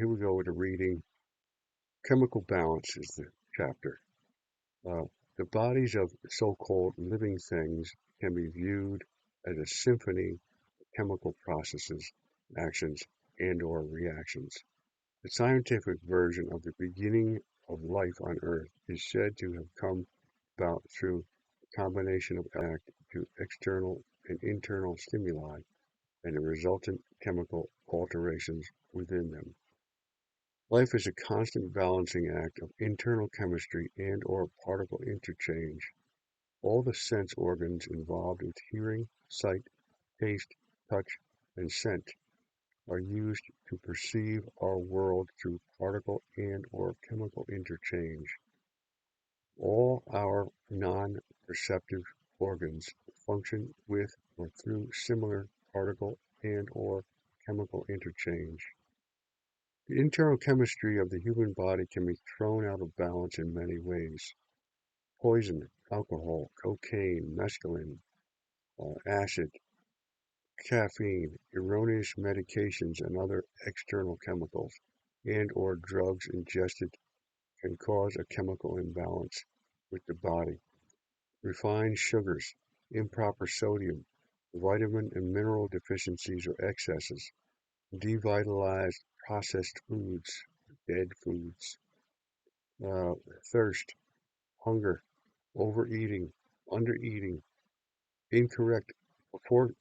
here we go with the reading. Chemical balance is the chapter. Uh, the bodies of so-called living things can be viewed as a symphony of chemical processes, actions, and/or reactions. The scientific version of the beginning of life on Earth is said to have come about through a combination of to external and internal stimuli and the resultant chemical alterations within them. Life is a constant balancing act of internal chemistry and/or particle interchange. All the sense organs involved with hearing, sight, taste, touch, and scent are used to perceive our world through particle and/or chemical interchange. All our non-perceptive organs function with or through similar particle and/or chemical interchange. The internal chemistry of the human body can be thrown out of balance in many ways. Poison, alcohol, cocaine, mescaline, acid, caffeine, erroneous medications, and other external chemicals and/or drugs ingested can cause a chemical imbalance with the body. Refined sugars, improper sodium, vitamin and mineral deficiencies or excesses, devitalized processed foods, dead foods, uh, thirst, hunger, overeating, undereating, incorrect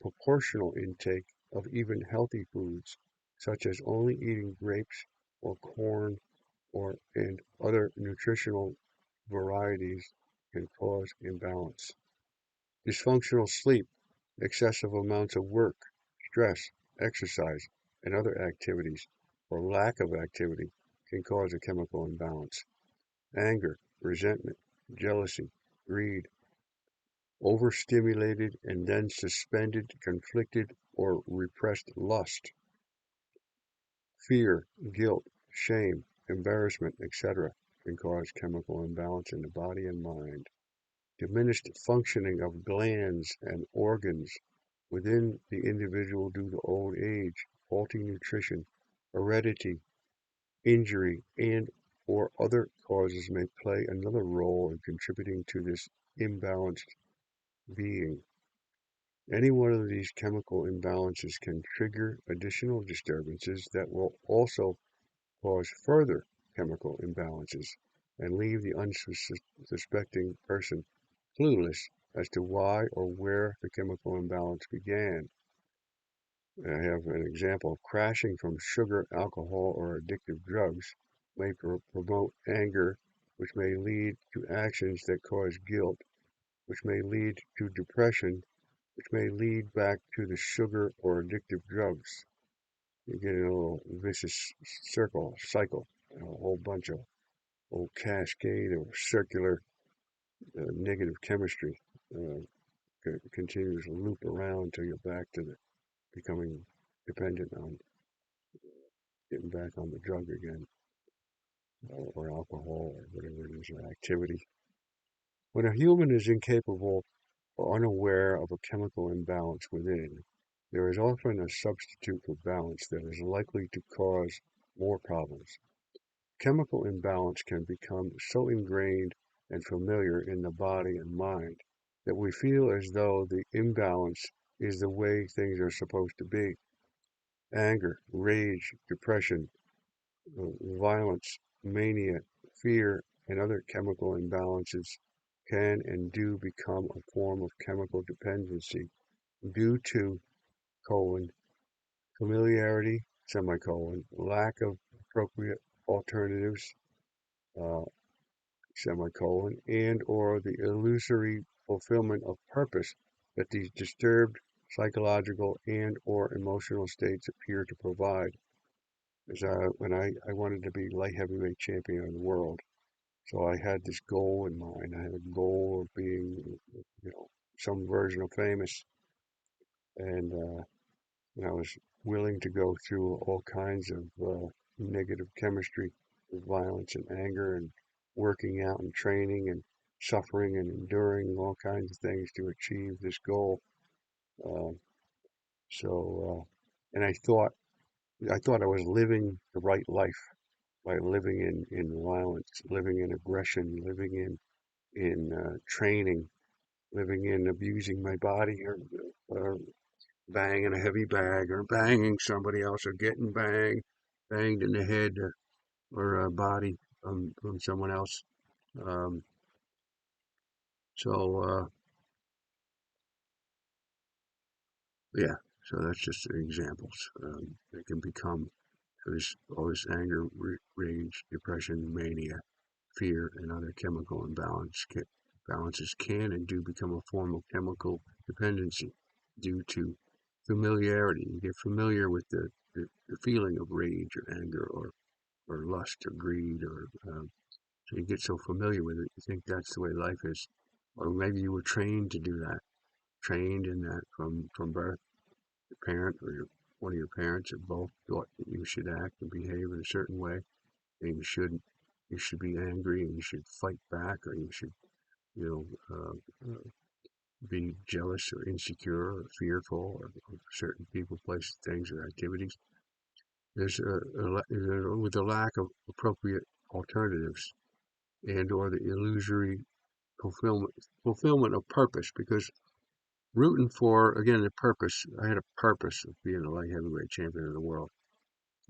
proportional intake of even healthy foods, such as only eating grapes or corn and other nutritional varieties can cause imbalance. Dysfunctional sleep, excessive amounts of work, stress, exercise, and other activities, or lack of activity can cause a chemical imbalance. Anger, resentment, jealousy, greed, overstimulated and then suspended, conflicted, or repressed lust, fear, guilt, shame, embarrassment, etc., can cause chemical imbalance in the body and mind. Diminished functioning of glands and organs within the individual due to old age, faulty nutrition, heredity, injury, and or other causes may play another role in contributing to this imbalanced being. Any one of these chemical imbalances can trigger additional disturbances that will also cause further chemical imbalances and leave the unsuspecting person clueless as to why or where the chemical imbalance began. I have an example of crashing from sugar, alcohol, or addictive drugs may promote anger, which may lead to actions that cause guilt, which may lead to depression, which may lead back to the sugar or addictive drugs. You get in a little vicious cycle, a whole bunch of old cascade or circular negative chemistry uh, continues to loop around until you're back to the becoming dependent on getting back on the drug again or alcohol or whatever it is, or activity. When a human is incapable or unaware of a chemical imbalance within, there is often a substitute for balance that is likely to cause more problems. Chemical imbalance can become so ingrained and familiar in the body and mind that we feel as though the imbalance is the way things are supposed to be. Anger, rage, depression, violence, mania, fear, and other chemical imbalances can and do become a form of chemical dependency due to colon familiarity semicolon lack of appropriate alternatives uh, semicolon and or the illusory fulfillment of purpose that these disturbed psychological and or emotional states appear to provide. As when I wanted to be light heavyweight champion of the world, so I had this goal in mind. I had a goal of being, some version of famous, and I was willing to go through all kinds of negative chemistry, violence and anger, and working out and training and suffering and enduring all kinds of things to achieve this goal. Uh, so, and I thought I thought I was living the right life by living in violence, living in aggression, living in training, living in abusing my body or banging a heavy bag or banging somebody else or getting banged in the head or body from someone else. Um, so yeah, so that's just examples. They can become all this anger, rage, depression, mania, fear, and other chemical balances can and do become a form of chemical dependency due to familiarity. You get familiar with the feeling of rage or anger or lust or greed so you get so familiar with it, you think that's the way life is. Or maybe you were trained to do that, trained in that from birth. Your parent or one of your parents or both thought that you should act and behave in a certain way, and you should be angry and you should fight back, or you should, you know, be jealous or insecure or fearful or certain people, places, things, or activities. With the lack of appropriate alternatives and or the illusory fulfillment of purpose, because rooting for, again, the purpose. I had a purpose of being a light heavyweight champion of the world.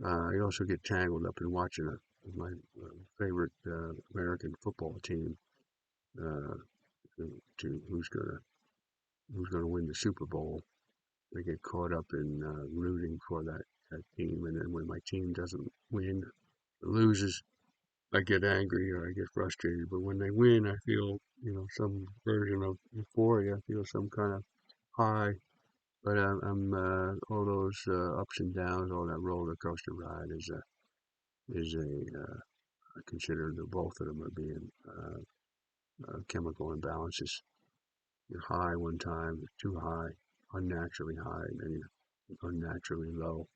I also get tangled up in watching my favorite American football team uh, to who's gonna win the Super Bowl. I get caught up in rooting for that team, and then when my team doesn't win, or loses, I get angry or I get frustrated. But when they win, I feel some version of euphoria. I feel some kind of high. But all those ups and downs, all that roller coaster ride is I consider that both of them are being chemical imbalances. You're high one time, you're too high, unnaturally high, and then you're unnaturally low.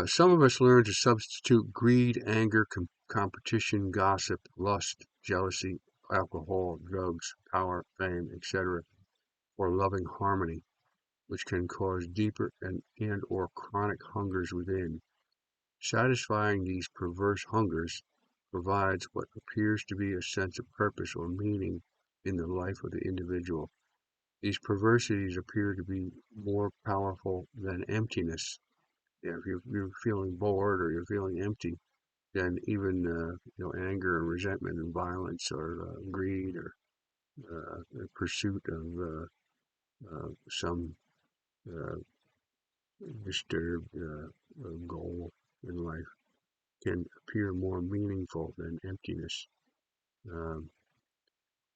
Some of us learn to substitute greed, anger, competition, gossip, lust, jealousy, alcohol, drugs, power, fame, etc., for loving harmony, which can cause deeper and or chronic hungers within. Satisfying these perverse hungers provides what appears to be a sense of purpose or meaning in the life of the individual. These perversities appear to be more powerful than emptiness. Yeah, if you're feeling bored or you're feeling empty, then even anger and resentment and violence or greed or pursuit of some uh, disturbed goal in life can appear more meaningful than emptiness. Um,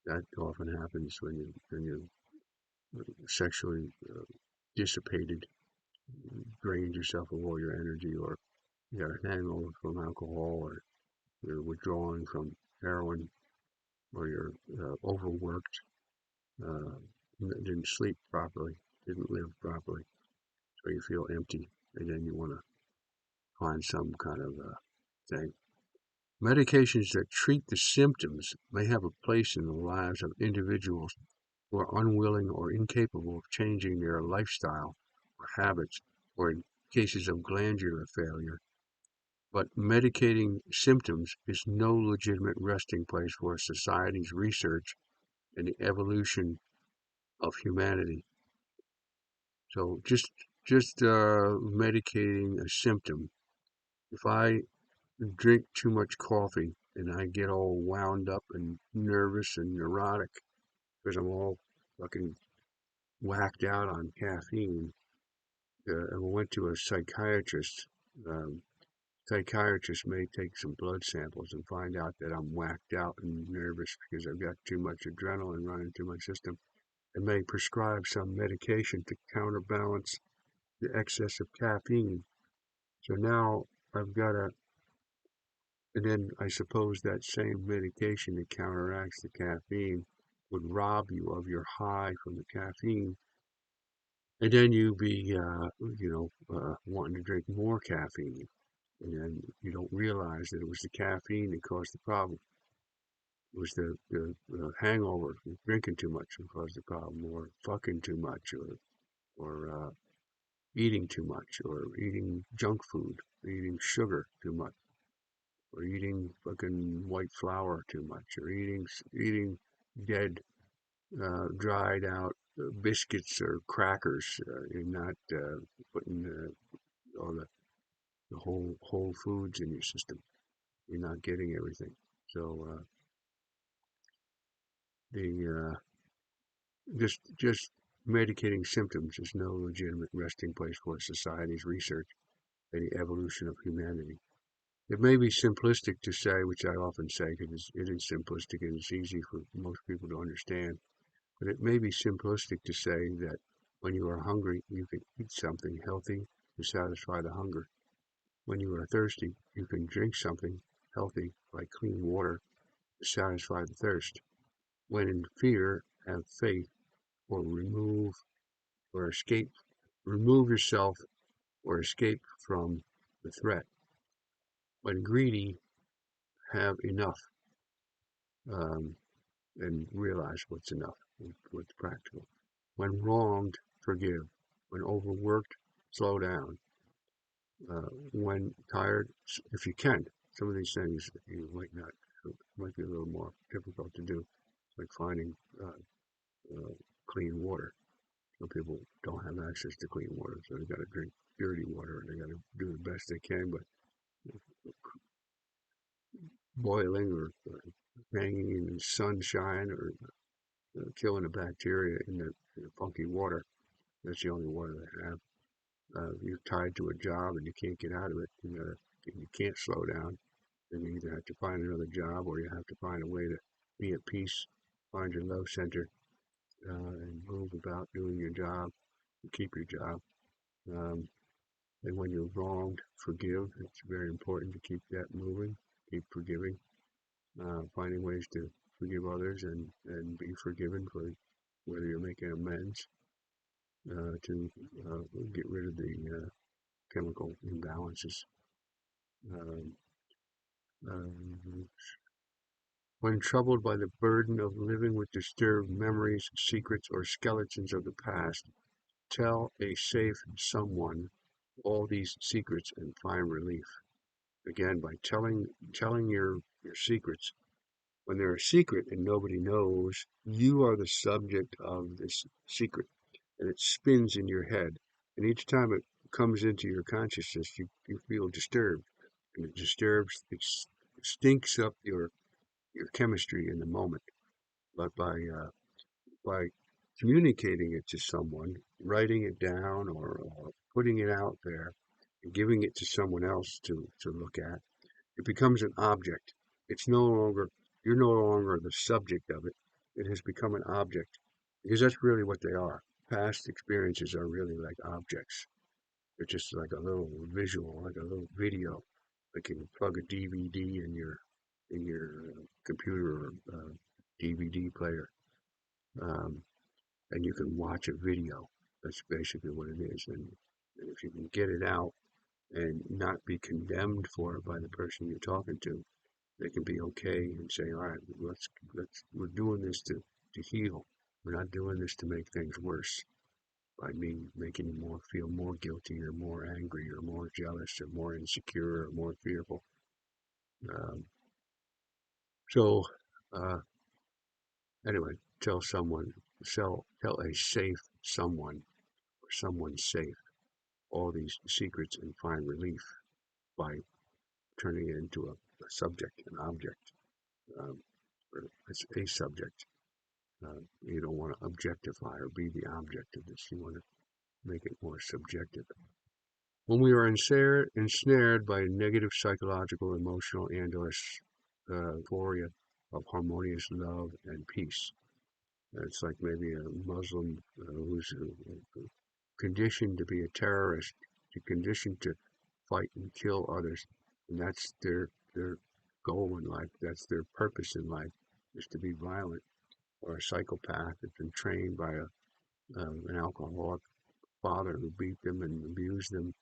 that often happens when you're sexually dissipated, drained yourself of all your energy, or you got a hangover from alcohol, or you're withdrawing from heroin, or you're overworked, uh, didn't sleep properly, didn't live properly, so you feel empty, and then you want to find some kind of thing. Medications that treat the symptoms may have a place in the lives of individuals who are unwilling or incapable of changing their lifestyle or habits, or in cases of glandular failure. But medicating symptoms is no legitimate resting place for society's research and the evolution of humanity. So just medicating a symptom. If I drink too much coffee and I get all wound up and nervous and neurotic because I'm all fucking whacked out on caffeine, and went to a psychiatrist. Um, Psychiatrist may take some blood samples and find out that I'm whacked out and nervous because I've got too much adrenaline running through my system, and may prescribe some medication to counterbalance the excess of caffeine. So now I've got to, and then I suppose that same medication that counteracts the caffeine would rob you of your high from the caffeine, and then you be, wanting to drink more caffeine, and then you don't realize that it was the caffeine that caused the problem. It was the hangover from drinking too much that caused the problem, or fucking too much, or eating too much, or eating junk food, or eating sugar too much, or eating fucking white flour too much, or eating dead, dried out biscuits or crackers. You're not putting all the whole foods in your system. You're not getting everything. So the just medicating symptoms is no legitimate resting place for society's research and the evolution of humanity. It may be simplistic to say, which I often say because it is simplistic and it's easy for most people to understand, but it may be simplistic to say that when you are hungry, you can eat something healthy to satisfy the hunger. When you are thirsty, you can drink something healthy like clean water to satisfy the thirst. When in fear, have faith or or escape, remove yourself or escape from the threat. When greedy, have enough, um, and realize what's enough, what's practical. When wronged, forgive. When overworked, slow down. When tired, if you can. Some of these things you might not, might be a little more difficult to do, like finding uh, clean water. Some people don't have access to clean water, so they got to drink dirty water, and they got to do the best they can. But boiling or hanging in the sunshine or killing the bacteria in the funky water, that's the only water they have. If you're tied to a job and you can't get out of it, you can't slow down, then you either have to find another job or you have to find a way to be at peace, find your love center, and move about doing your job and keep your job. Um, and when you're wronged, forgive. It's very important to keep that moving, keep forgiving, finding ways to forgive others and be forgiven for whether you're making amends to get rid of the chemical imbalances. Um, um, when troubled by the burden of living with disturbed memories, secrets, or skeletons of the past, tell a safe someone all these secrets and find relief. Again, by telling your secrets. When they're a secret and nobody knows, you are the subject of this secret, and it spins in your head. And each time it comes into your consciousness, you feel disturbed, and it disturbs, it stinks up your chemistry in the moment. But by communicating it to someone, writing it down or putting it out there, and giving it to someone else to look at, it becomes an object. It's no longer, you're no longer the subject of it. It has become an object because that's really what they are. Past experiences are really like objects. They're just like a little visual, like a little video. Like you can plug a DVD in your computer or DVD player, um, and you can watch a video. That's basically what it is. And if you can get it out and not be condemned for it by the person you're talking to, they can be okay and say, all right, we're doing this to heal. We're not doing this to make things worse by me making you feel more guilty or more angry or more jealous or more insecure or more fearful. Um, so uh, anyway, tell a safe someone or someone safe all these secrets and find relief by turning it into a subject, an object, or a subject. You don't want to objectify or be the object of this. You want to make it more subjective. When we are ensnared by negative psychological, emotional, and/or euphoria of harmonious love and peace, it's like maybe a Muslim who's conditioned to be a terrorist, conditioned to fight and kill others, and that's their goal in life. That's their purpose in life, is to be violent. Or a psychopath that's been trained by an alcoholic father who beat them and abused them.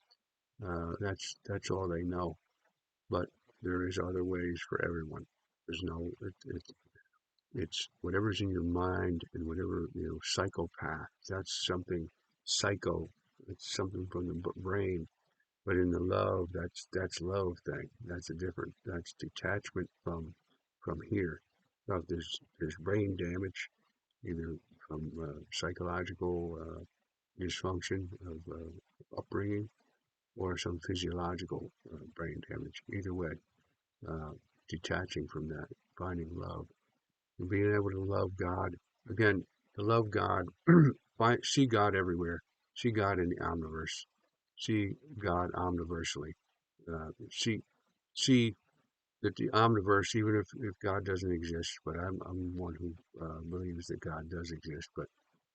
That's all they know. But there is other ways for everyone. There's no it's whatever's in your mind and whatever psychopath. That's something psycho. it's something from the brain. But in the love, that's love thing. That's a different. That's detachment from here. Now, if there's brain damage, either from psychological dysfunction of upbringing or some physiological brain damage. Either way, uh, detaching from that, finding love, and being able to love God. Again, to love God, see God everywhere, see God in the omniverse, see God omniversally, see that the omniverse, even if God doesn't exist, but I'm one who believes that God does exist, but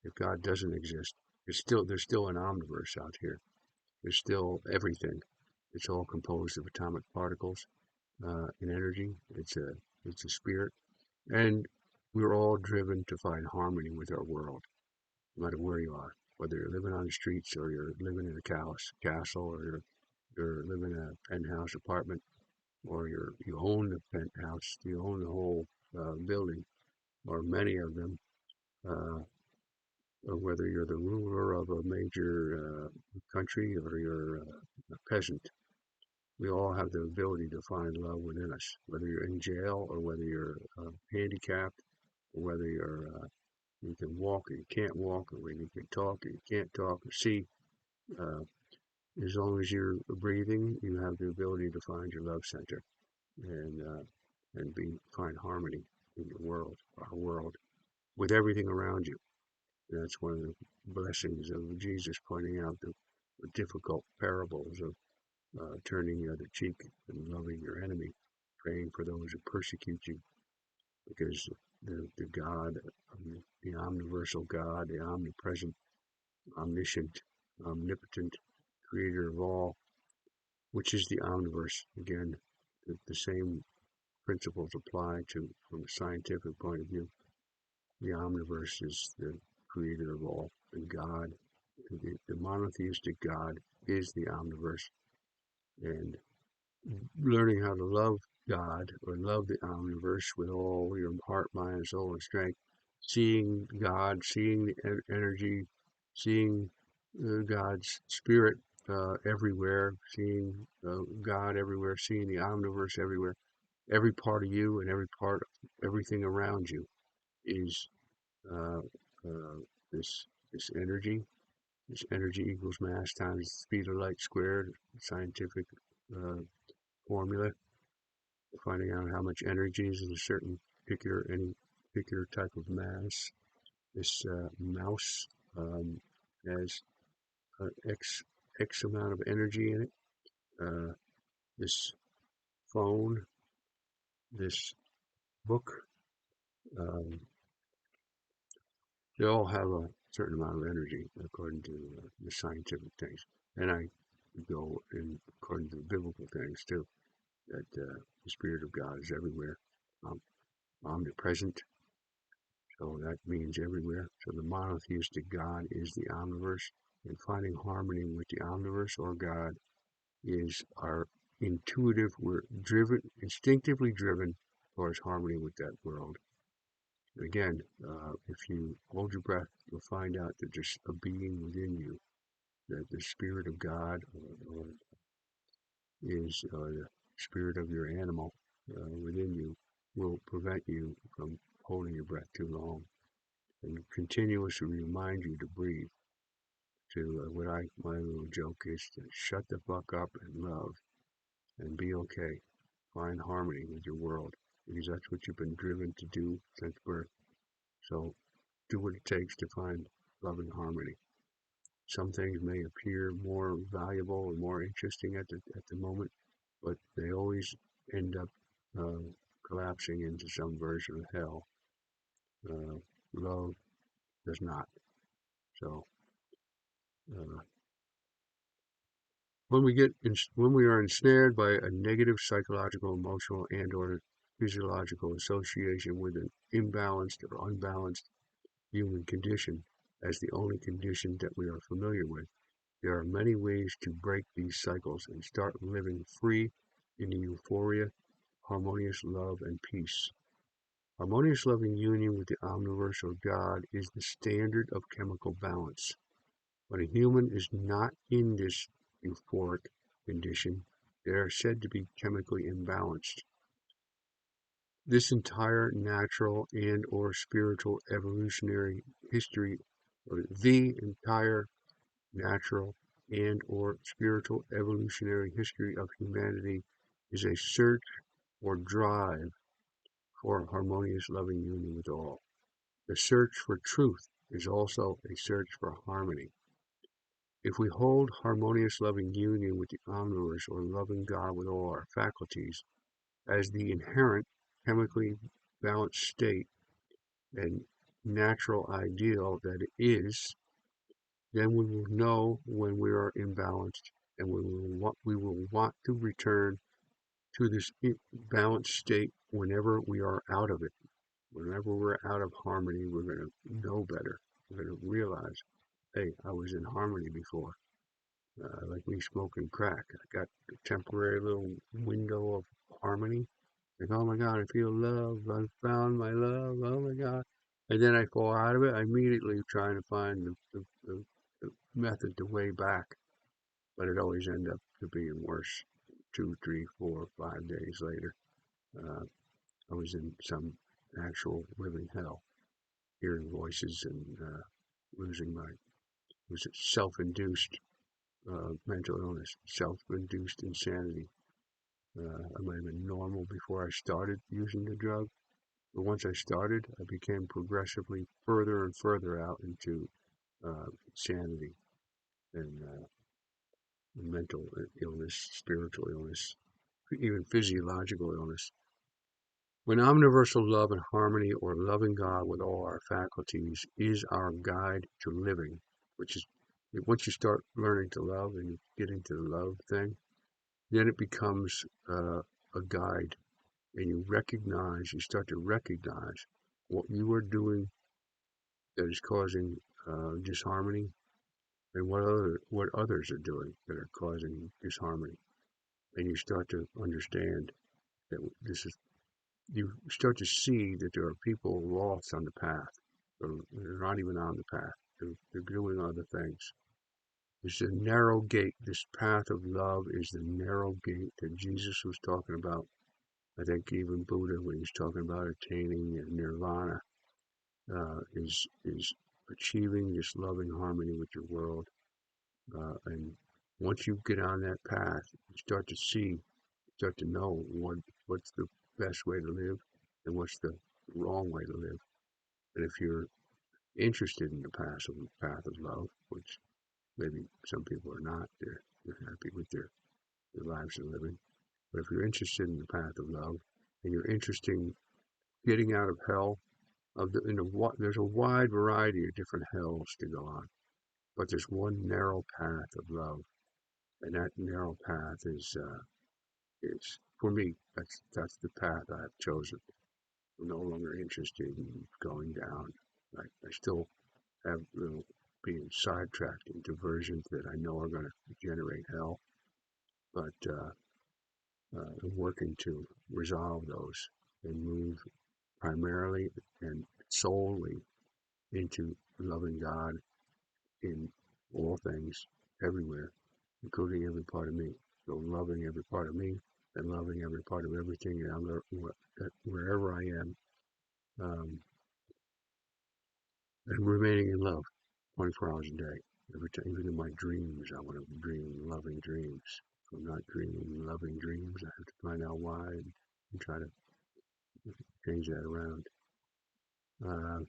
if God doesn't exist, there's still an omniverse out here. There's still everything. It's all composed of atomic particles and energy. It's a spirit, and we're all driven to find harmony with our world, no matter where you are. Whether you're living on the streets or you're living in a castle or you're living in a penthouse apartment or you own the penthouse, you own the whole building or many of them, uh, or whether you're the ruler of a major country or you're a peasant. We all have the ability to find love within us, whether you're in jail or whether you're handicapped, or whether you can walk or you can't walk, or whether you can talk or you can't talk or see. Uh, as long as you're breathing, you have the ability to find your love center and find harmony in your world, our world, with everything around you. And that's one of the blessings of Jesus pointing out the difficult parables of turning the other cheek and loving your enemy, praying for those who persecute you, because the God, the omniversal God, the omnipresent, omniscient, omnipotent, creator of all, which is the omniverse. Again, the same principles apply to from a scientific point of view. The omniverse is the creator of all, and God, the monotheistic God, is the omniverse, and learning how to love God or love the omniverse with all your heart, mind, soul, and strength, seeing God, seeing the energy, seeing God's spirit everywhere, seeing God everywhere, seeing the omniverse everywhere. Every part of you and every part of everything around you is uh, uh, this this energy. This energy equals mass times the speed of light squared. Scientific uh, formula. Finding out how much energy is in a certain any particular type of mass. This mouse has X amount of energy in it. Uh, this phone, this book, um, they all have a certain amount of energy according to the scientific things. And I go in according to the biblical things too, that the Spirit of God is everywhere, um, omnipresent. So that means everywhere. So the monotheistic God is the omniverse. And finding harmony with the omniverse or God is our intuitive, we're driven, instinctively driven towards harmony with that world. Again, if you hold your breath, you'll find out that there's a being within you, that the Spirit of God or is the spirit of your animal within you will prevent you from holding your breath too long and continuously remind you to breathe. To my little joke is to shut the fuck up and love and be okay. Find harmony with your world because that's what you've been driven to do since birth. So do what it takes to find love and harmony. Some things may appear more valuable and more interesting at the moment, but they always end up uh, collapsing into some version of hell. Uh, Love does not. So uh, when we are ensnared by a negative psychological, emotional, and/or physiological association with an imbalanced or unbalanced human condition as the only condition that we are familiar with, there are many ways to break these cycles and start living free in the euphoria, harmonious love, and peace. Harmonious loving union with the omniversal God is the standard of chemical balance. When a human is not in this euphoric condition, they are said to be chemically imbalanced. This entire natural and or spiritual evolutionary history, or the entire natural and or spiritual evolutionary history of humanity is a search or drive for harmonious loving union with all. The search for truth is also a search for harmony. If we hold harmonious loving union with the omniverse or loving God with all our faculties as the inherent chemically balanced state and natural ideal that it is, then we will know when we are imbalanced, and we will want to return to this balanced state whenever we are out of it. Whenever we're out of harmony, we're going to know better. We're going to realize, hey, I was in harmony before. Like me smoking crack. I got a temporary little window of harmony. Like, oh my God, I feel love. I found my love. Oh my God. And then I fall out of it. I immediately trying to find the method to way back. But it always ends up to being worse. 2, 3, 4, 5 days later, uh, I was in some actual living hell, hearing voices and losing my, was it self-induced mental illness, self-induced insanity. I might have been normal before I started using the drug, but once I started, I became progressively further and further out into insanity and mental illness, spiritual illness, even physiological illness. When omniversal love and harmony, or loving God with all our faculties, is our guide to living, which is, once you start learning to love and you get into the love thing, then it becomes a guide, and you start to recognize what you are doing that is causing disharmony, and what others are doing that are causing disharmony, and you start to understand that this is. You start to see that there are people lost on the path, or they're not even on the path. They're doing other things. It's a narrow gate. This path of love is the narrow gate that Jesus was talking about. I think even Buddha, when he's talking about attaining nirvana, is achieving this loving harmony with your world. And once you get on that path, you start to see, start to know what's the best way to live and what's the wrong way to live. And if you're interested in the path of love, which maybe some people are not, they're happy with their lives they're living. But if you're interested in the path of love, and you're interested in getting out of hell, there's a wide variety of different hells to go on, but there's one narrow path of love, and that narrow path is for me. That's the path I have chosen. I'm no longer interested in going down. I still have being sidetracked in diversions that I know are going to generate hell, but I'm working to resolve those and move primarily and solely into loving God in all things, everywhere, including every part of me. So loving every part of me and loving every part of everything, wherever I am, um, and remaining in love 24 hours a day. Every time, even in my dreams, I want to dream loving dreams. If I'm not dreaming loving dreams, I have to find out why and try to change that around. Uh,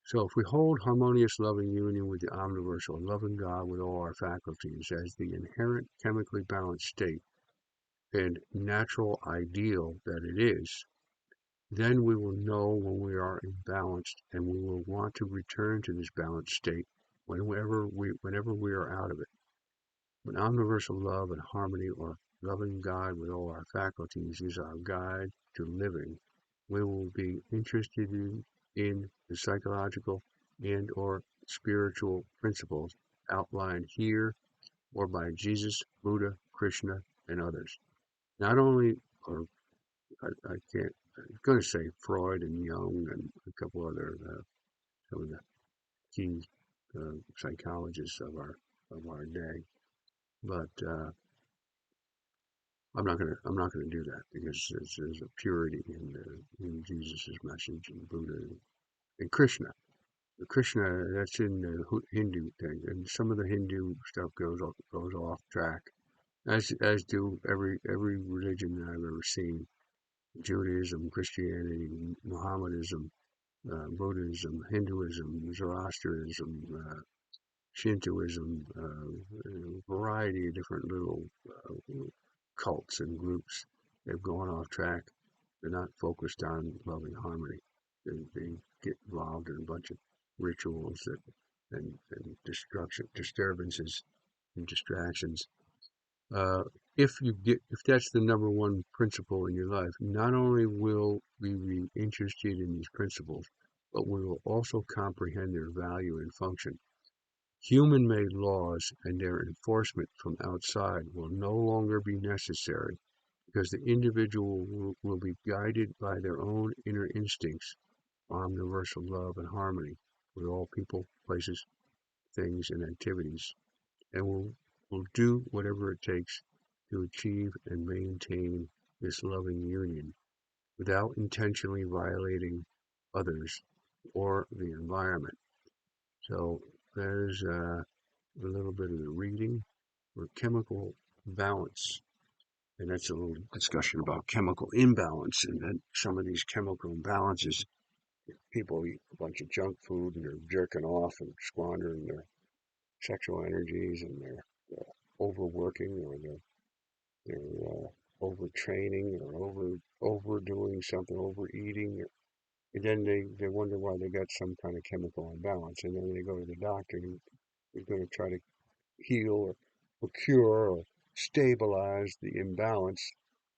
So if we hold harmonious loving union with the omniverse, or loving God with all our faculties as the inherent chemically balanced state and natural ideal that it is, then we will know when we are imbalanced, and we will want to return to this balanced state whenever we are out of it. When omniversal love and harmony, or loving God with all our faculties, is our guide to living, we will be interested in the psychological and or spiritual principles outlined here or by Jesus, Buddha, Krishna, and others. Not only, or I can't, I'm going to say Freud and Jung and a couple other, some of the key psychologists of our day. But I'm not gonna do that because there's a purity in Jesus' message and Buddha and Krishna. The Krishna, that's in the Hindu thing, and some of the Hindu stuff goes off track, as do every religion that I've ever seen: Judaism, Christianity, Mohammedanism, Buddhism, Hinduism, Zoroastrianism, Shintoism, a variety of different little cults and groups. They've gone off track. They're not focused on love and harmony. They get involved in a bunch of rituals and disturbances and distractions. Uh, if that's the number one principle in your life, not only will we be interested in these principles, but we will also comprehend their value and function. Human-made laws and their enforcement from outside will no longer be necessary because the individual will be guided by their own inner instincts on universal love and harmony with all people, places, things, and activities, and will do whatever it takes to achieve and maintain this loving union without intentionally violating others or the environment. So there's a little bit of the reading for chemical balance. And that's a little discussion about chemical imbalance, and then some of these chemical imbalances. People eat a bunch of junk food and they're jerking off and squandering their sexual energies, and they're overworking, or they're overtraining, or overdoing something, overeating, and then they wonder why they got some kind of chemical imbalance, and then they go to the doctor who's going to try to heal or cure or stabilize the imbalance,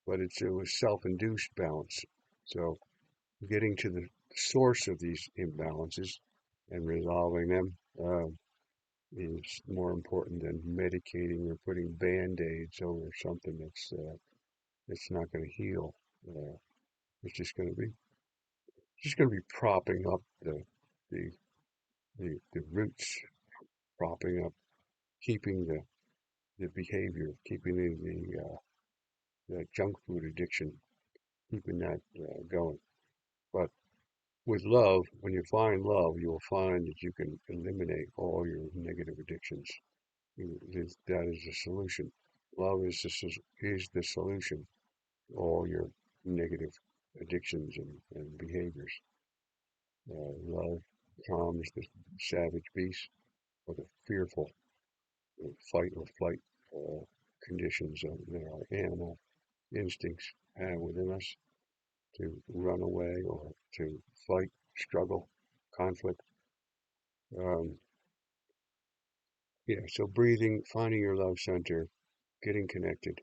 but it was self-induced balance. So getting to the source of these imbalances and resolving them is more important than medicating or putting band-aids over something that's not going to heal. Uh, it's just going to be propping up the the roots, propping up, keeping the behavior, keeping the junk food addiction, keeping that going. But with love, when you find love, you will find that you can eliminate all your negative addictions. That is the solution. Love is the solution to all your negative addictions and behaviors. Love calms the savage beast, or the fearful fight or flight conditions that our animal instincts have within us, to run away or to fight, struggle, conflict. Um, yeah, so breathing, finding your love center, getting connected.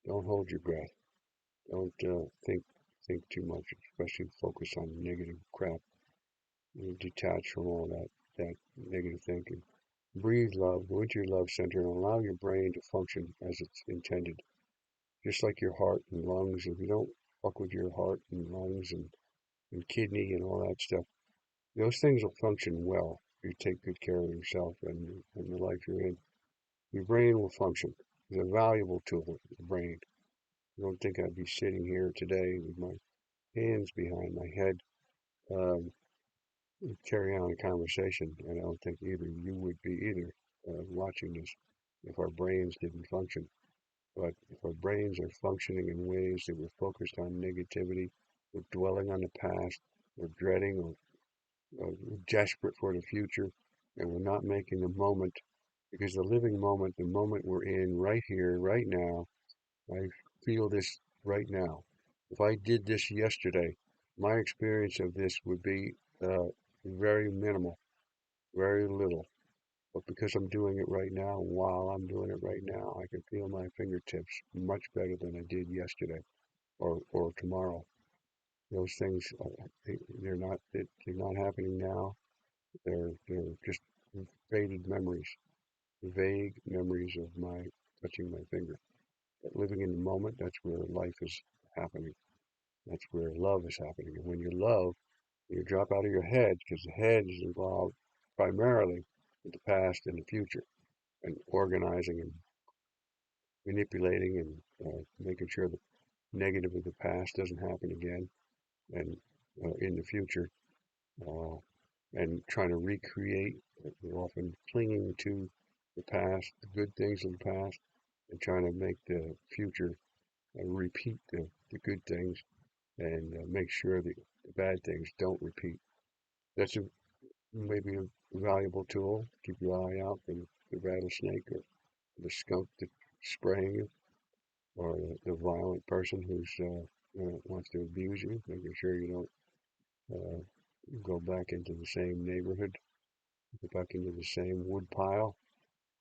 Don't hold your breath. Don't think too much, especially focus on negative crap. Detach from all that negative thinking. Breathe love, go into your love center, and allow your brain to function as it's intended. Just like your heart and lungs. If you don't fuck with your heart and lungs and kidney and all that stuff, those things will function well. You take good care of yourself and the life you're in. Your brain will function. It's a valuable tool, the brain. I don't think I'd be sitting here today with my hands behind my head, um, carrying on a conversation, and I don't think either you would be either, watching this, if our brains didn't function. But if our brains are functioning in ways that we're focused on negativity, we're dwelling on the past, we're dreading or desperate for the future, and we're not making the moment, because the living moment, the moment we're in right here, right now, I feel this right now. If I did this yesterday, my experience of this would be very minimal, very little. But because I'm doing it right now, while I'm doing it right now, I can feel my fingertips much better than I did yesterday or tomorrow. Those things, they're not happening now. They're just faded memories, vague memories of my touching my finger. But living in the moment, that's where life is happening. That's where love is happening. And when you love, you drop out of your head, because the head is involved primarily of the past and the future, and organizing and manipulating and making sure the negative of the past doesn't happen again and in the future, uh, and trying to recreate. We're often clinging to the past, the good things of the past, and trying to make the future repeat the good things and make sure that the bad things don't repeat. That's maybe a valuable tool. Keep your eye out for the rattlesnake or the skunk that's spraying you, or the violent person who's wants to abuse you, making sure you don't go back into the same neighborhood, go back into the same wood pile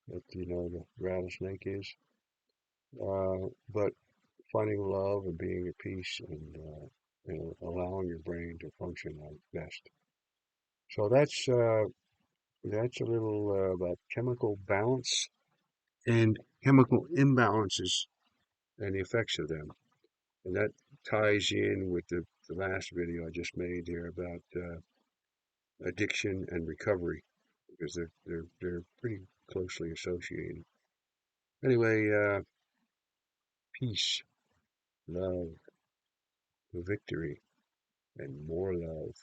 that the rattlesnake is. But finding love and being at peace and allowing your brain to function at its best. So that's a little about chemical balance and chemical imbalances and the effects of them. And that ties in with the last video I just made here about addiction and recovery because they're pretty closely associated. Anyway, peace, love, victory, and more love.